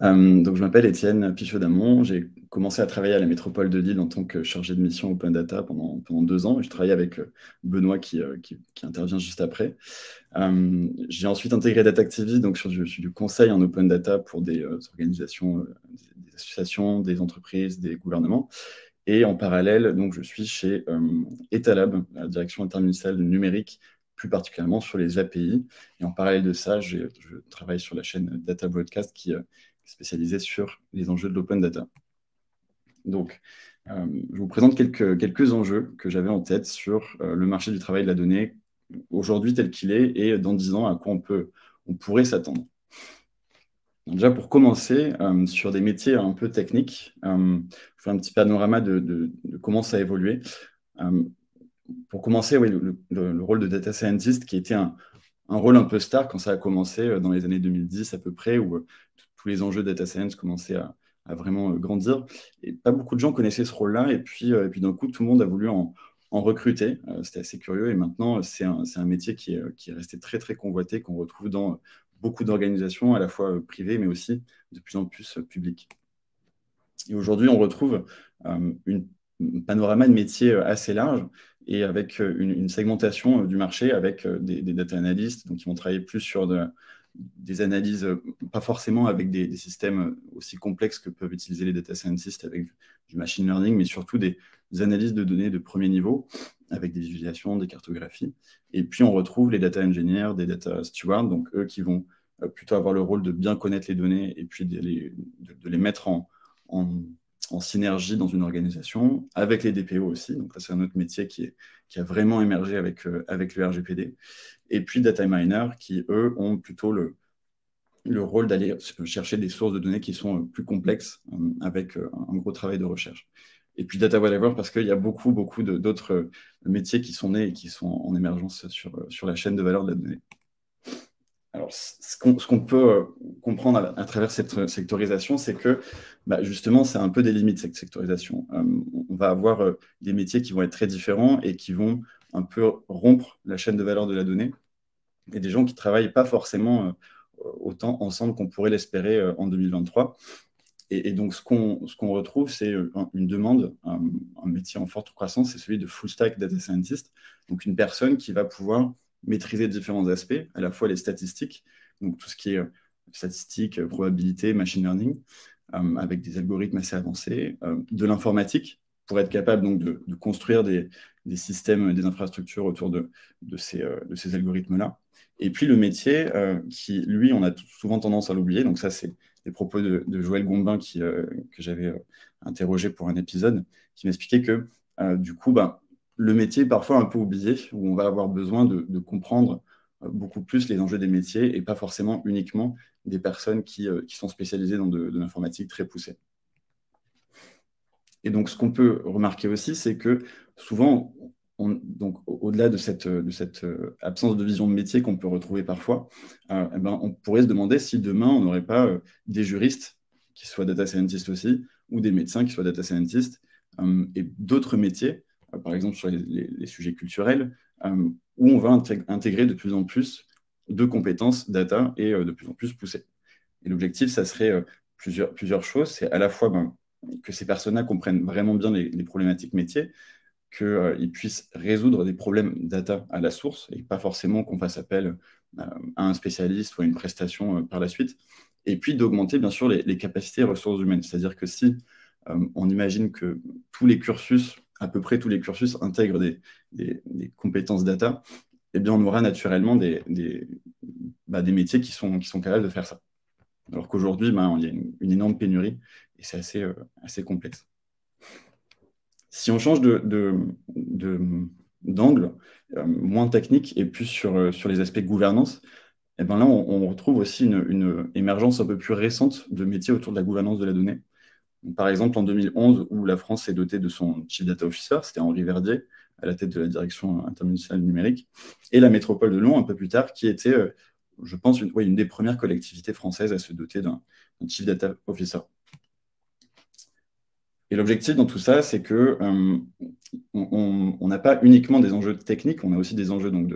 Donc, je m'appelle Étienne Pichaud-Damon. J'ai commencé à travailler à la métropole de Lille en tant que chargé de mission Open Data pendant 2 ans. Et je travaillais avec Benoît qui intervient juste après. J'ai ensuite intégré DataActivity, donc sur du conseil en Open Data pour des organisations, des associations, des entreprises, des gouvernements. Et en parallèle, donc, je suis chez Etalab, la direction interministérielle du numérique, plus particulièrement sur les API. Et en parallèle de ça, je travaille sur la chaîne Data Broadcast qui est spécialisée sur les enjeux de l'open data. Donc, je vous présente quelques enjeux que j'avais en tête sur le marché du travail de la donnée aujourd'hui tel qu'il est et dans 10 ans à quoi on pourrait s'attendre. Déjà, pour commencer, sur des métiers un peu techniques, je fais un petit panorama de comment ça a évolué. Pour commencer, oui, le rôle de data scientist qui était un rôle un peu star quand ça a commencé dans les années 2010 à peu près, où tous les enjeux de data science commençaient à vraiment grandir. Et pas beaucoup de gens connaissaient ce rôle-là. Et puis d'un coup, tout le monde a voulu en recruter. C'était assez curieux. Et maintenant, c'est un métier qui est resté très, très convoité, qu'on retrouve dans beaucoup d'organisations, à la fois privées, mais aussi de plus en plus publiques. Et aujourd'hui, on retrouve un panorama de métiers assez large et avec une segmentation du marché avec des data analysts donc, qui vont travailler plus sur des analyses, pas forcément avec des systèmes aussi complexes que peuvent utiliser les data scientists avec du machine learning, mais surtout des analyses de données de premier niveau avec des visualisations, des cartographies. Et puis, on retrouve les data engineers, des data stewards, donc eux qui vont plutôt avoir le rôle de bien connaître les données et puis de les mettre en synergie dans une organisation, avec les DPO aussi. Donc là, c'est un autre métier qui a vraiment émergé avec le RGPD. Et puis data miners qui, eux, ont plutôt le rôle d'aller chercher des sources de données qui sont plus complexes avec un gros travail de recherche. Et puis data whatever, parce qu'il y a beaucoup d'autres métiers qui sont nés et qui sont en émergence sur la chaîne de valeur de la donnée. Alors, ce qu'on peut comprendre à travers cette sectorisation, c'est que justement, c'est un peu des limites, cette sectorisation. On va avoir des métiers qui vont être très différents et qui vont un peu rompre la chaîne de valeur de la donnée. Et des gens qui ne travaillent pas forcément autant ensemble qu'on pourrait l'espérer en 2023. Et donc, ce qu'on retrouve, c'est une demande, un métier en forte croissance, c'est celui de full stack data scientist. Donc, une personne qui va pouvoir maîtriser différents aspects, à la fois les statistiques, donc tout ce qui est statistiques, probabilité, machine learning, avec des algorithmes assez avancés, de l'informatique, pour être capable donc de construire des systèmes, des infrastructures autour de ces algorithmes-là. Et puis le métier qui, lui, on a souvent tendance à l'oublier, donc ça c'est des propos de Joël Gombin que j'avais interrogé pour un épisode, qui m'expliquait que du coup, le métier est parfois un peu oublié, où on va avoir besoin de comprendre beaucoup plus les enjeux des métiers et pas forcément uniquement des personnes qui sont spécialisées dans de l'informatique très poussée. Et donc, ce qu'on peut remarquer aussi, c'est que souvent, donc, au-delà de cette absence de vision de métier qu'on peut retrouver parfois, on pourrait se demander si demain, on n'aurait pas des juristes qui soient data scientists aussi, ou des médecins qui soient data scientists, et d'autres métiers, par exemple sur les sujets culturels, où on va intégrer de plus en plus de compétences data et de plus en plus poussées. Et l'objectif, ça serait plusieurs choses. C'est à la fois que ces personnes-là comprennent vraiment bien les problématiques métiers, qu'ils puissent résoudre des problèmes data à la source et pas forcément qu'on fasse appel à un spécialiste ou à une prestation par la suite. Et puis d'augmenter bien sûr les capacités et ressources humaines. C'est-à-dire que si on imagine que tous les cursus, à peu près tous les cursus, intègrent des compétences data, eh bien on aura naturellement des métiers qui sont capables de faire ça. Alors qu'aujourd'hui, il y a une énorme pénurie et c'est assez complexe. Si on change d'angle, moins technique et plus sur les aspects gouvernance, eh ben là, on retrouve aussi une émergence un peu plus récente de métiers autour de la gouvernance de la donnée. Donc, par exemple, en 2011, où la France s'est dotée de son Chief Data Officer, c'était Henri Verdier, à la tête de la direction interministérielle du numérique, et la métropole de Lyon, un peu plus tard, qui était, je pense, une des premières collectivités françaises à se doter d'un Chief Data Officer. Et l'objectif dans tout ça, c'est que on n'a pas uniquement des enjeux techniques, on a aussi des enjeux donc,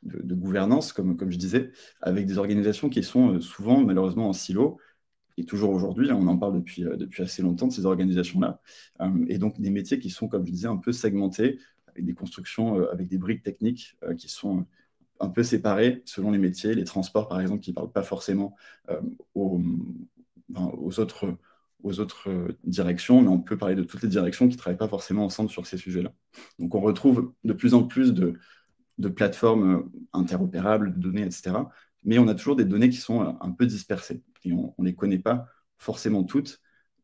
de gouvernance, comme je disais, avec des organisations qui sont souvent malheureusement en silo et toujours aujourd'hui, on en parle depuis assez longtemps de ces organisations-là. Et donc des métiers qui sont, comme je disais, un peu segmentés, avec des constructions, avec des briques techniques qui sont un peu séparées selon les métiers. Les transports, par exemple, qui ne parlent pas forcément euh, aux, enfin, aux autres directions, mais on peut parler de toutes les directions qui ne travaillent pas forcément ensemble sur ces sujets-là. Donc on retrouve de plus en plus de plateformes interopérables, de données, etc. Mais on a toujours des données qui sont un peu dispersées et on ne les connaît pas forcément toutes.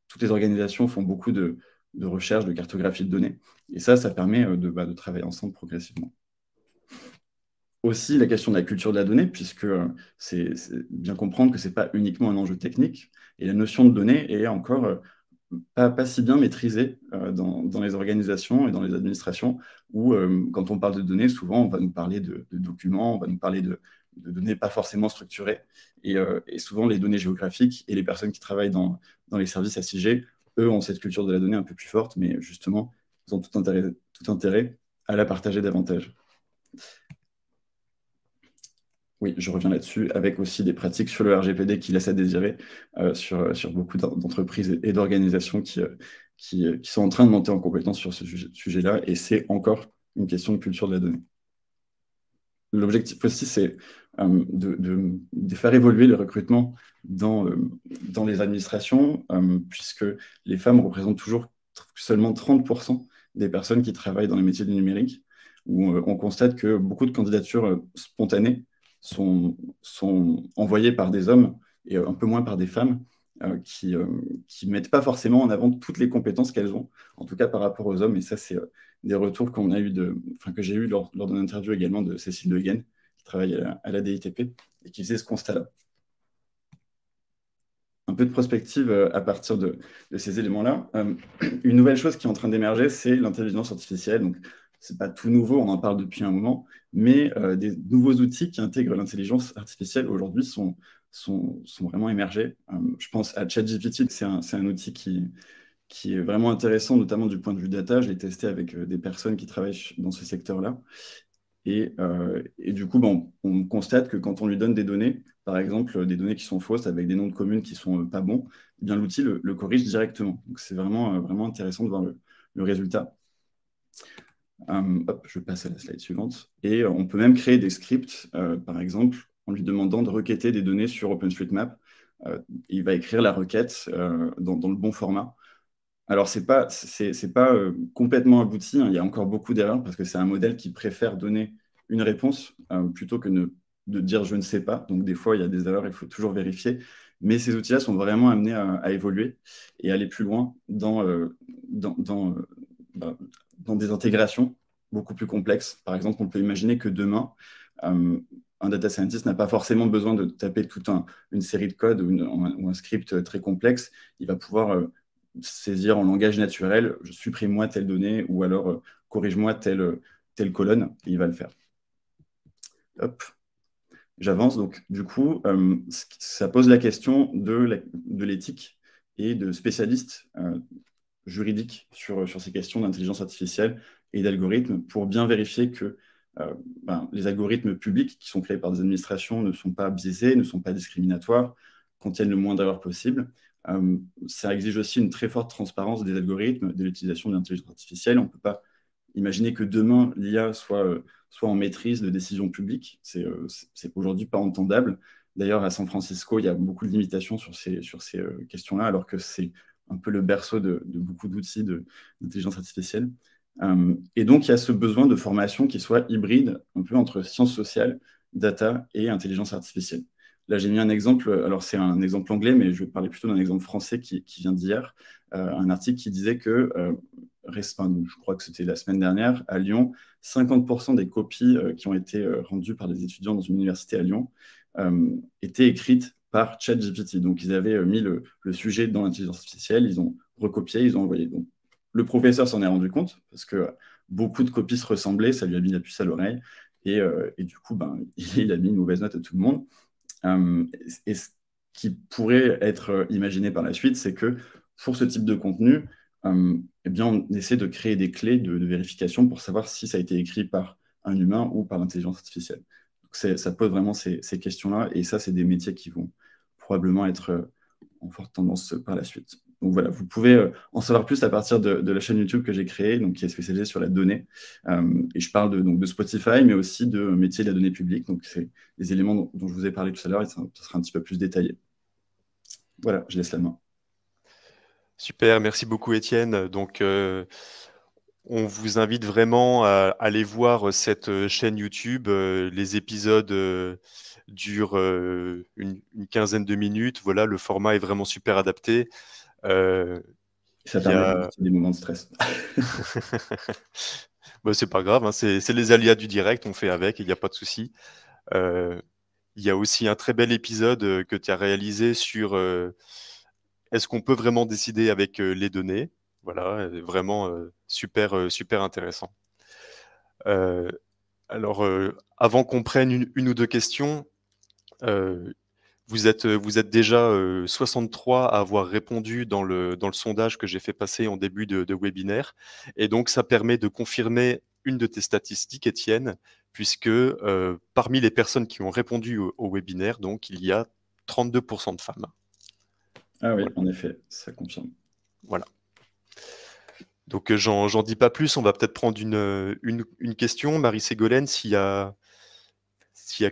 Toutes les organisations font beaucoup de recherche, de cartographie de données. Et ça permet de travailler ensemble progressivement. Aussi, la question de la culture de la donnée, puisque c'est bien comprendre que ce n'est pas uniquement un enjeu technique. Et la notion de donnée est encore pas si bien maîtrisée dans les organisations et dans les administrations, où quand on parle de données, souvent on va nous parler de documents, on va nous parler de données pas forcément structurées. Et souvent les données géographiques et les personnes qui travaillent dans les services SIG, eux, ont cette culture de la donnée un peu plus forte, mais justement, ils ont tout intérêt à la partager davantage. Oui, je reviens là-dessus, avec aussi des pratiques sur le RGPD qui laissent à désirer sur beaucoup d'entreprises et d'organisations qui sont en train de monter en compétence sur ce sujet-là, et c'est encore une question de culture de la donnée. L'objectif aussi, c'est de faire évoluer le recrutement dans les administrations, puisque les femmes représentent toujours seulement 30% des personnes qui travaillent dans les métiers du numérique, où on constate que beaucoup de candidatures spontanées sont envoyées par des hommes et un peu moins par des femmes qui ne mettent pas forcément en avant toutes les compétences qu'elles ont, en tout cas par rapport aux hommes. Et ça, c'est des retours que j'ai eu lors d'une interview également de Cécile De Guen, qui travaille à la DITP et qui faisait ce constat-là. Un peu de prospective à partir de ces éléments-là. Une nouvelle chose qui est en train d'émerger, c'est l'intelligence artificielle. Donc, c'est pas tout nouveau, on en parle depuis un moment, mais des nouveaux outils qui intègrent l'intelligence artificielle aujourd'hui sont vraiment émergés. Je pense à ChatGPT, c'est un outil qui est vraiment intéressant, notamment du point de vue data. Je l'ai testé avec des personnes qui travaillent dans ce secteur-là. Et du coup, bon, on constate que quand on lui donne des données, par exemple des données qui sont fausses avec des noms de communes qui sont pas bons, eh bien l'outil le corrige directement. Donc c'est vraiment intéressant de voir le résultat. Hop, je passe à la slide suivante. Et on peut même créer des scripts, par exemple, en lui demandant de requêter des données sur OpenStreetMap. Il va écrire la requête dans le bon format. Alors, c'est pas complètement abouti, hein. Il y a encore beaucoup d'erreurs parce que c'est un modèle qui préfère donner une réponse plutôt que de dire je ne sais pas. Donc, des fois, il y a des erreurs, il faut toujours vérifier. Mais ces outils-là sont vraiment amenés à évoluer et aller plus loin dans, dans, euh, bah, dans des intégrations beaucoup plus complexes. Par exemple, on peut imaginer que demain, un data scientist n'a pas forcément besoin de taper toute une série de codes ou un script très complexe. Il va pouvoir saisir en langage naturel, je supprime-moi telle donnée ou alors corrige-moi telle colonne, et il va le faire. Hop, j'avance. Donc, du coup, ça pose la question de l'éthique et de spécialistes juridiques sur ces questions d'intelligence artificielle et d'algorithmes pour bien vérifier que les algorithmes publics qui sont créés par des administrations ne sont pas biaisés, ne sont pas discriminatoires, contiennent le moins d'erreurs possible. Ça exige aussi une très forte transparence des algorithmes, de l'utilisation de l'intelligence artificielle. On ne peut pas imaginer que demain, l'IA soit en maîtrise de décisions publiques. C'est aujourd'hui pas entendable. D'ailleurs, à San Francisco, il y a beaucoup de limitations sur ces questions-là, alors que c'est un peu le berceau de beaucoup d'outils d'intelligence artificielle. Et donc, il y a ce besoin de formation qui soit hybride, un peu entre sciences sociales, data et intelligence artificielle. Là, j'ai mis un exemple, alors c'est un exemple anglais, mais je vais parler plutôt d'un exemple français qui vient d'hier, un article qui disait que, je crois que c'était la semaine dernière, à Lyon, 50% des copies qui ont été rendues par des étudiants dans une université à Lyon étaient écrites par ChatGPT. Donc, ils avaient mis le sujet dans l'intelligence artificielle, ils ont recopié, ils ont envoyé. Donc, le professeur s'en est rendu compte, parce que beaucoup de copies se ressemblaient, ça lui a mis la puce à l'oreille, et du coup, il a mis une mauvaise note à tout le monde. Et ce qui pourrait être imaginé par la suite, c'est que pour ce type de contenu, eh bien, on essaie de créer des clés de vérification pour savoir si ça a été écrit par un humain ou par l'intelligence artificielle. Donc ça pose vraiment ces questions-là, et ça, c'est des métiers qui vont probablement être en forte tendance par la suite. Donc voilà, vous pouvez en savoir plus à partir de la chaîne YouTube que j'ai créée, donc qui est spécialisée sur la donnée. Et je parle donc de Spotify, mais aussi de métier de la donnée publique. Donc c'est les éléments dont je vous ai parlé tout à l'heure, et ça sera un petit peu plus détaillé. Voilà, je laisse la main. Super, merci beaucoup Étienne. Donc, on vous invite vraiment à aller voir cette chaîne YouTube. Les épisodes durent une quinzaine de minutes. Voilà, le format est vraiment super adapté. Ça Il y permet a... d'éviter des moments de stress. Bah, c'est pas grave, hein, c'est les aléas du direct, on fait avec, il n'y a pas de souci. Il y a aussi un très bel épisode que tu as réalisé sur est-ce qu'on peut vraiment décider avec les données. Voilà, vraiment super, super intéressant. Alors, avant qu'on prenne une ou deux questions, vous êtes déjà 63 à avoir répondu dans le sondage que j'ai fait passer en début de webinaire. Et donc, ça permet de confirmer une de tes statistiques, Étienne, puisque parmi les personnes qui ont répondu au webinaire, donc, il y a 32% de femmes. Ah oui, Voilà. en effet, ça confirme. Voilà. Donc, j'en dis pas plus. On va peut-être prendre une question. Marie-Ségolène, s'il y a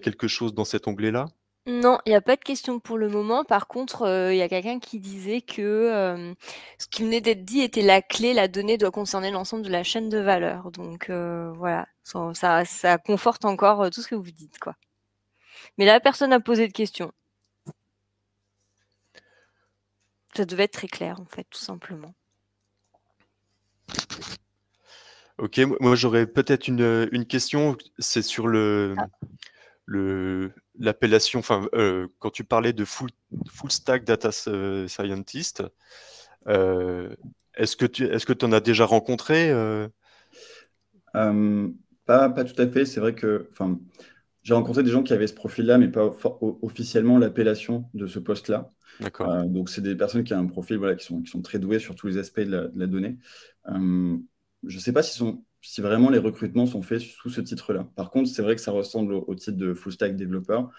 quelque chose dans cet onglet-là. Non, il n'y a pas de question pour le moment. Par contre, il y a quelqu'un qui disait que ce qui venait d'être dit était la clé. La donnée doit concerner l'ensemble de la chaîne de valeur. Donc voilà, ça conforte encore tout ce que vous dites, quoi. Mais là, personne n'a posé de question. Ça devait être très clair, en fait, tout simplement. Ok, moi j'aurais peut-être une question. C'est sur l'appellation, enfin, quand tu parlais de full stack data scientist, est-ce que tu en as déjà rencontré Pas tout à fait. C'est vrai que j'ai rencontré des gens qui avaient ce profil-là, mais pas officiellement l'appellation de ce poste-là. D'accord. Donc, c'est des personnes qui ont un profil voilà, qui sont très douées sur tous les aspects de la donnée. Je ne sais pas si vraiment les recrutements sont faits sous ce titre-là. Par contre, c'est vrai que ça ressemble au titre de full stack développeur,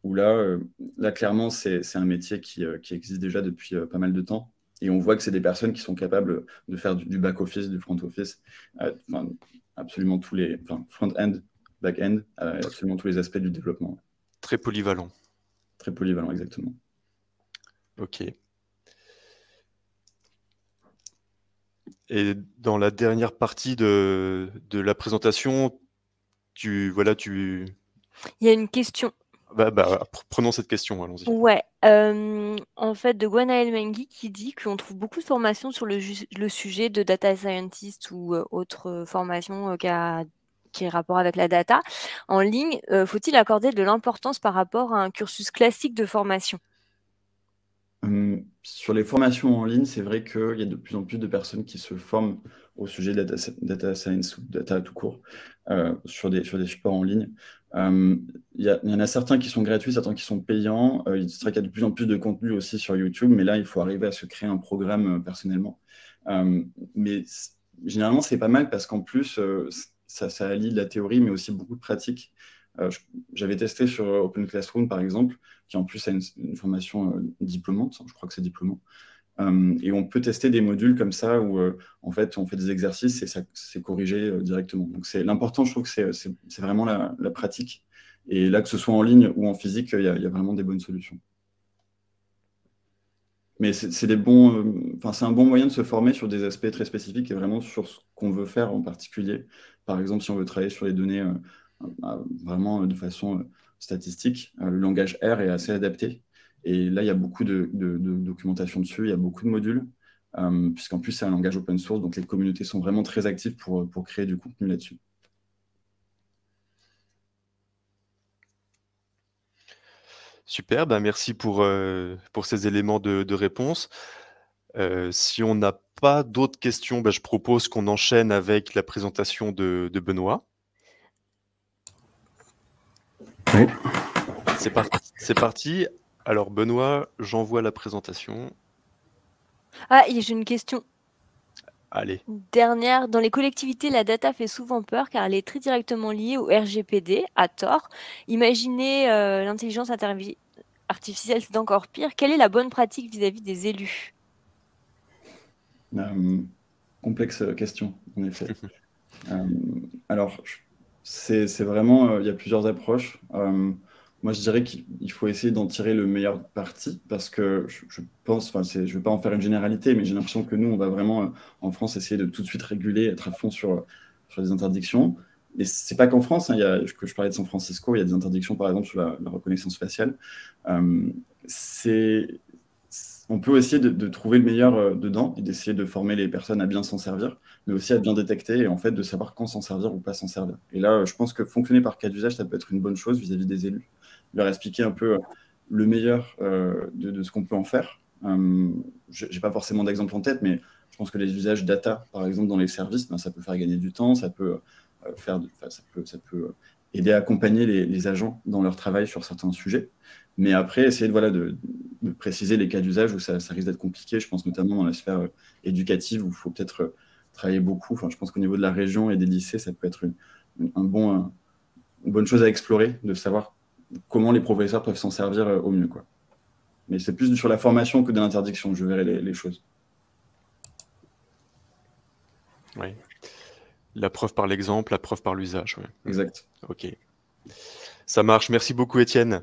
où là clairement, c'est un métier qui existe déjà depuis pas mal de temps. Et on voit que c'est des personnes qui sont capables de faire du back-office, du front-office, absolument tous les front-end, back-end, absolument tous les aspects du développement. Très polyvalent. Très polyvalent, exactement. Ok. Et dans la dernière partie de la présentation, Il y a une question. Prenons cette question, allons-y. Ouais, en fait, de Gwenaël Mengi qui dit qu'on trouve beaucoup de formations sur le sujet de data scientist ou autre formation qui est rapport avec la data en ligne. Faut-il accorder de l'importance par rapport à un cursus classique de formation? Sur les formations en ligne, c'est vrai qu'il y a de plus en plus de personnes qui se forment au sujet de data science ou data tout court sur des supports en ligne. Il y en a certains qui sont gratuits, certains qui sont payants. C'est vrai qu'il y a de plus en plus de contenu aussi sur YouTube, mais là, il faut arriver à se créer un programme personnellement. Mais généralement, c'est pas mal parce qu'en plus, ça allie de la théorie, mais aussi beaucoup de pratique. J'avais testé sur Open Classroom, par exemple, qui en plus a une formation diplômante, je crois que c'est diplômant. Et on peut tester des modules comme ça où en fait on fait des exercices et ça c'est corrigé directement. Donc c'est l'important, je trouve que c'est vraiment la pratique. Et là, que ce soit en ligne ou en physique, il y a vraiment des bonnes solutions. Mais c'est un bon moyen de se former sur des aspects très spécifiques et vraiment sur ce qu'on veut faire en particulier. Par exemple, si on veut travailler sur les données vraiment de façon statistique, le langage R est assez adapté. Et là, il y a beaucoup de documentation dessus, il y a beaucoup de modules, puisqu'en plus, c'est un langage open source, donc les communautés sont vraiment très actives pour créer du contenu là-dessus. Super, merci pour ces éléments de réponse. Si on n'a pas d'autres questions, je propose qu'on enchaîne avec la présentation de Benoît. Oui. C'est parti. Alors Benoît, j'envoie la présentation. Ah, j'ai une question. Allez. Dernière, dans les collectivités, la data fait souvent peur car elle est très directement liée au RGPD, à tort. Imaginez l'intelligence artificielle, c'est encore pire. Quelle est la bonne pratique vis-à-vis des élus? Complexe question, en effet. Alors, c'est vraiment, il y a plusieurs approches. Moi, je dirais qu'il faut essayer d'en tirer le meilleur parti parce que je pense, enfin, je ne veux pas en faire une généralité, mais j'ai l'impression que nous, on va vraiment, en France, essayer de tout de suite réguler, être à fond sur les interdictions. Et c'est pas qu'en France, hein, que je parlais de San Francisco, il y a des interdictions, par exemple, sur la reconnaissance faciale. On peut essayer de trouver le meilleur dedans et d'essayer de former les personnes à bien s'en servir, mais aussi à bien détecter et en fait de savoir quand s'en servir ou pas s'en servir. Et là, je pense que fonctionner par cas d'usage, ça peut être une bonne chose vis-à-vis des élus. Leur expliquer un peu le meilleur de ce qu'on peut en faire. Je n'ai pas forcément d'exemple en tête, mais je pense que les usages data, par exemple, dans les services, ben, ça peut faire gagner du temps, ça peut aider à accompagner les agents dans leur travail sur certains sujets. Mais après, essayer de préciser les cas d'usage où ça risque d'être compliqué. Je pense notamment dans la sphère éducative où il faut peut-être travailler beaucoup. Enfin, je pense qu'au niveau de la région et des lycées, ça peut être une bonne chose à explorer, de savoir comment les professeurs peuvent s'en servir au mieux, quoi. Mais c'est plus sur la formation que de l'interdiction, je verrai les choses. Oui. La preuve par l'exemple, la preuve par l'usage. Ouais. Exact. Ok. Ça marche. Merci beaucoup, Étienne.